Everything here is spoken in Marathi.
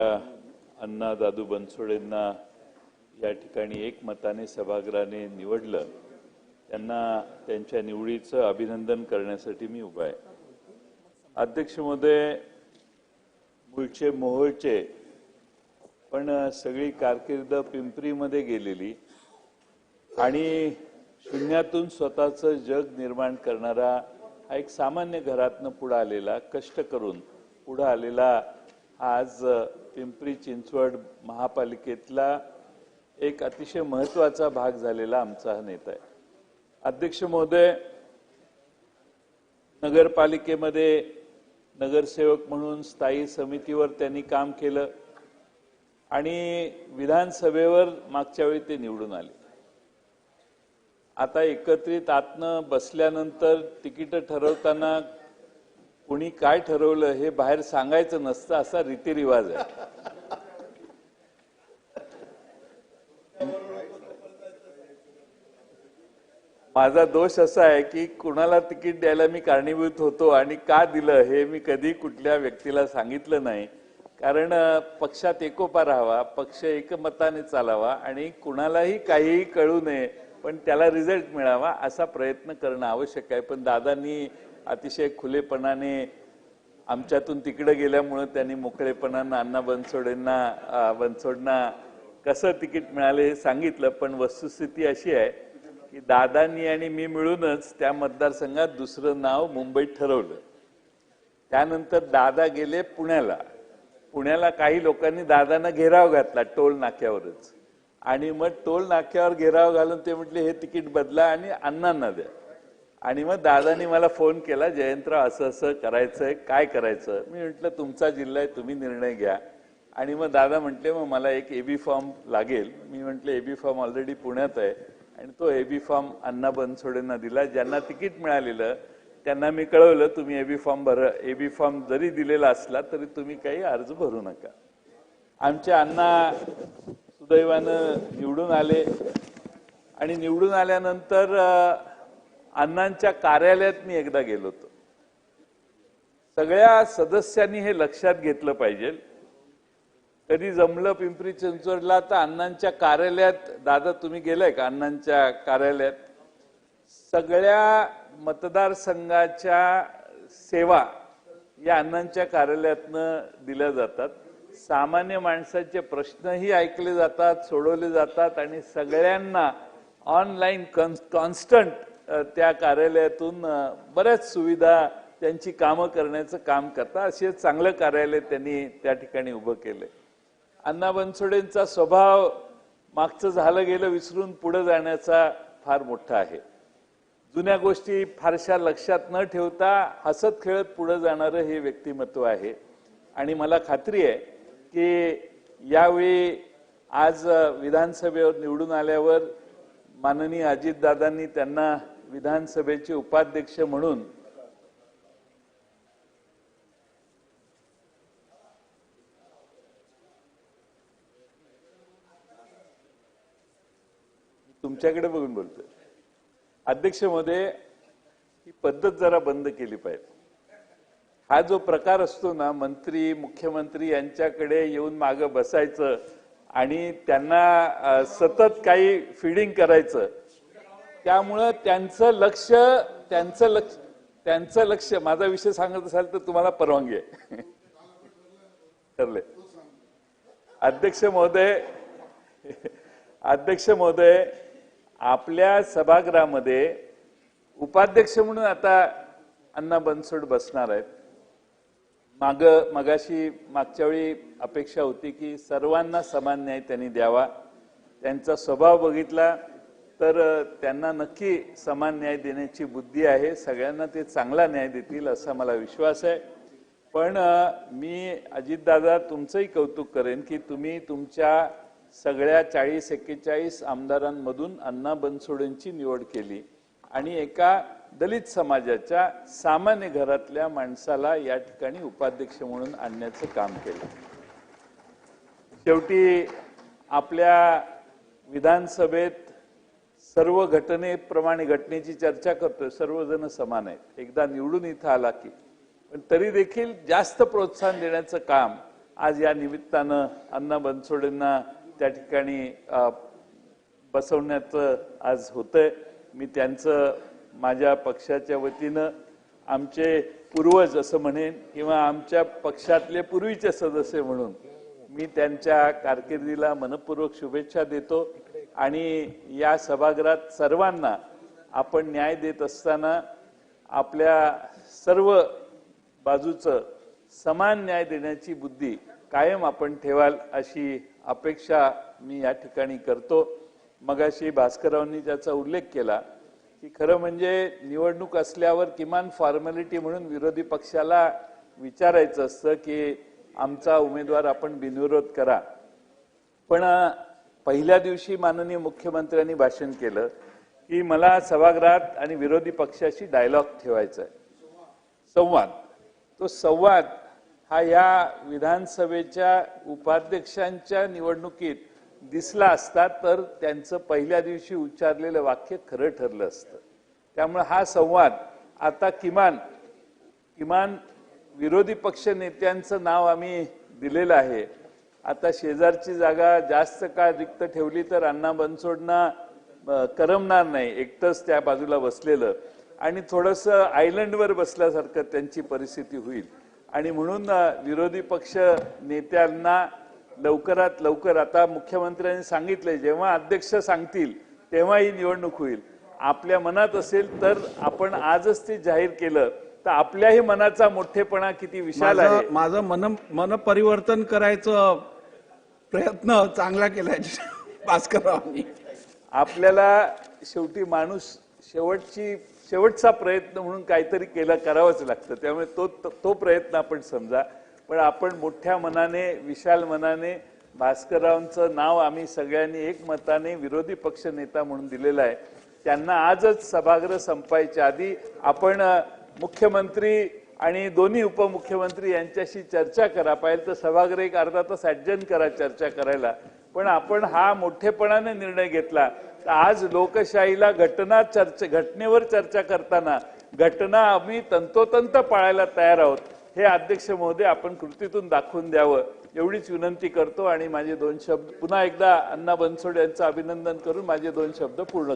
अण्णा दादू बनसोडेंना या ठिकाणी एकमताने सभागृहाने निवडलं, त्यांना त्यांच्या निवडीचं अभिनंदन करण्यासाठी मी उभा आहे. अध्यक्ष महोदय, मूळचे मोहोळचे पण सगळी कारकीर्द पिंपरीमध्ये गेलेली आणि शून्यातून स्वतःचं जग निर्माण करणारा हा एक सामान्य घरातनं पुढे आलेला, कष्ट करून पुढे आलेला आज पिंपरी चिंचवड महापालिकेतला एक अतिशय महत्त्वाचा भाग झालेला आमचा हा नेता आहे. अध्यक्ष महोदय, नगरपालिकेमध्ये नगरसेवक म्हणून स्थायी समितीवर त्यांनी काम केलं आणि विधानसभेवर मागच्या वेळी ते निवडून आले. आता एकत्रित आतनं बसल्यानंतर तिकीट ठरवताना कोणी काय ठरवलं हे बाहेर सांगायचं नसतं, असा रीतिरिवाज आहे. माझा दोष असा आहे की कुणाला तिकीट द्यायला मी कारणीभूत होतो आणि का दिलं हे मी कधी कुठल्या व्यक्तीला सांगितलं नाही. कारण पक्षात एकोपा राहावा, पक्ष एकमताने चालावा आणि कुणालाही काहीही कळू नये पण त्याला रिझल्ट मिळावा असा प्रयत्न करणं आवश्यक आहे. पण दादांनी अतिशय खुलेपणाने आमच्यातून तिकडे गेल्यामुळे त्यांनी मोकळेपणानं अण्णा बनसोडेंना कसं तिकीट मिळाले हे सांगितलं. पण वस्तुस्थिती अशी आहे की दादांनी आणि मी मिळूनच त्या मतदारसंघात दुसरं नाव मुंबईत ठरवलं. त्यानंतर दादा गेले पुण्याला काही लोकांनी दादांना घेराव घातला टोल नाक्यावरच आणि मग टोल नाक्यावर घेराव घालून ते म्हटले हे तिकीट बदला आणि अण्णांना द्या. आणि मग दादांनी मला फोन केला, जयंतराव असं असं करायचंय, काय करायचं. मी म्हटलं तुमचा जिल्हा आहे, तुम्ही निर्णय घ्या. आणि मग दादा म्हटले मग मला एक एबी फॉर्म लागेल. मी म्हटलं एबी फॉर्म ऑलरेडी पुण्यात आहे आणि तो एबी फॉर्म अण्णा बनसोडेंना दिला. ज्यांना तिकीट मिळालेलं त्यांना मी कळवलं तुम्ही एबी फॉर्म भरा. एबी फॉर्म जरी दिलेला असला तरी तुम्ही काही अर्ज भरू नका. आमचे अण्णा सुदैवानं निवडून आले आणि निवडून आल्यानंतर अण्णांच्या कार्यालयात मी एकदा गेलो होतो. सगळ्या सदस्यांनी हे लक्षात घेतलं पाहिजे. कधी जमलं पिंपरी चिंचवडला तर अण्णांच्या कार्यालयात, दादा तुम्ही गेलाय का अण्णांच्या कार्यालयात? सगळ्या मतदारसंघाच्या सेवा या अण्णांच्या कार्यालयातनं दिल्या जातात. सामान्य माणसाचे प्रश्नही ऐकले जातात, सोडवले जातात आणि सगळ्यांना ऑनलाईन कॉन्स्टंट त्या कार्यालयातून बऱ्याच सुविधा त्यांची कामं करण्याचं काम करतात. असे चांगलं कार्यालय त्यांनी त्या ठिकाणी उभं केलंय. अण्णा बनसोडेंचा स्वभाव मागचं झालं गेलं विसरून पुढे जाण्याचा फार मोठा आहे. जुन्या गोष्टी फारशा लक्षात न ठेवता हसत खेळत पुढे जाणारं हे व्यक्तिमत्व आहे. आणि मला खात्री आहे की यावेळी आज विधानसभेवर निवडून आल्यावर माननीय अजितदादांनी त्यांना विधानसभेचे उपाध्यक्ष म्हणून तुमच्याकडे बघून बोलतोय. अध्यक्ष महोदय, ही पद्धत जरा बंद केली पाहिजे. हा जो प्रकार असतो ना, मंत्री मुख्यमंत्री यांच्याकडे येऊन मागं बसायचं आणि त्यांना सतत काही फीडिंग करायचं, त्यामुळं त्यांचं लक्ष माझा विषय सांगत असाल तर तुम्हाला परवानगी आहे. ठरले. अध्यक्ष महोदय, आपल्या सभागृहामध्ये उपाध्यक्ष म्हणून आता अण्णा बनसोड बसणार आहेत. मागच्या वेळी अपेक्षा होती की सर्वांना समान न्याय त्यांनी द्यावा. त्यांचा स्वभाव बघितला तर त्यांना नक्की समान न्याय देण्याची बुद्धी आहे. सगळ्यांना ते चांगला न्याय देतील असा मला विश्वास आहे. पण मी अजितदादा तुमचंही कौतुक करेन की तुम्ही तुमच्या सगळ्या 40-41 आमदारांमधून अण्णा बनसोडेंची निवड केली आणि एका दलित समाजाच्या सामान्य घरातल्या माणसाला या ठिकाणी उपाध्यक्ष म्हणून आणण्याचं काम केलं. शेवटी आपल्या विधानसभेत सर्व घटनेप्रमाणे घटनेची चर्चा करतोय, सर्वजण समान आहेत. एकदा निवडून इथं आला की पण तरी देखील जास्त प्रोत्साहन देण्याचं काम आज या निमित्तानं अण्णा बनसोडेंना त्या ठिकाणी बसवण्याचं आज होतंय. मी त्यांचं माझ्या पक्षाच्या वतीनं आमचे पूर्वज असं म्हणेन किंवा आमच्या पक्षातले पूर्वीचे सदस्य म्हणून मी त्यांच्या कारकिर्दीला मनपूर्वक शुभेच्छा देतो. आणि या सभागृहात सर्वांना आपण न्याय देत असताना आपल्या सर्व बाजूचं समान न्याय देण्याची बुद्धी कायम आपण ठेवाल अशी अपेक्षा मी या ठिकाणी करतो. मगाशी भास्कररावांनी त्याचा उल्लेख केला की खरं म्हणजे निवडणूक असल्यावर किमान फॉर्मॅलिटी म्हणून विरोधी पक्षाला विचारायचं असतं की आमचा उमेदवार आपण बिनविरोध करा. पण पहिल्या दिवशी माननीय मुख्यमंत्र्यांनी भाषण केलं की मला सभागृहात आणि विरोधी पक्षाशी डायलॉग ठेवायचा आहे, संवाद. तो संवाद हा या विधानसभेच्या उपाध्यक्षांच्या निवडणुकीत दिसला असता तर त्यांचं पहिल्या दिवशी उच्चारलेलं वाक्य खरं ठरलं असतं. त्यामुळे हा संवाद आता किमान विरोधी पक्ष नेत्यांचं नाव आम्ही दिलेलं आहे. आता शेजारची जागा जास्त काळ रिक्त ठेवली तर अण्णा बनसोडना करमणार नाही, एकटंच त्या बाजूला बसलेलं आणि थोडंसं आयलंडवर बसल्यासारखं त्यांची परिस्थिती होईल. आणि म्हणून विरोधी पक्ष नेत्यांना लवकरात लवकर, आता मुख्यमंत्र्यांनी सांगितलंय जेव्हा अध्यक्ष सांगतील तेव्हा ही निवडणूक होईल. आपल्या मनात असेल तर आपण आजच ते जाहीर केलं तर आपल्याही मनाचा मोठेपणा किती विशाल आहे. माझं मन परिवर्तन करायचं प्रयत्न चांगला केलाय भास्कररावांनी. आपल्याला शेवटी माणूस शेवटचा प्रयत्न म्हणून काहीतरी करावंच लागतं. त्यामुळे तो प्रयत्न आपण समजा. पण आपण मोठ्या मनाने, विशाल मनाने भास्कररावांचं नाव आम्ही सगळ्यांनी एकमताने विरोधी पक्ष नेता म्हणून दिलेलं आहे. त्यांना आजच सभागृह संपायच्या आधी आपण मुख्यमंत्री आणि दोन्ही उपमुख्यमंत्री यांच्याशी चर्चा करा. पाहिजे तर सभागृह एक अर्धा तास ऍडजन करा चर्चा करायला. पण आपण हा मोठेपणाने निर्णय घेतला तर आज लोकशाहीला घटनेवर चर्चा करताना घटना आम्ही तंतोतंत पाळायला तयार आहोत हे अध्यक्ष महोदय आपण कृतीतून दाखवून द्यावं एवढीच विनंती करतो. आणि माझे 2 शब्द पुन्हा एकदा अण्णा बनसोडे यांचं अभिनंदन करून माझे 2 शब्द पूर्ण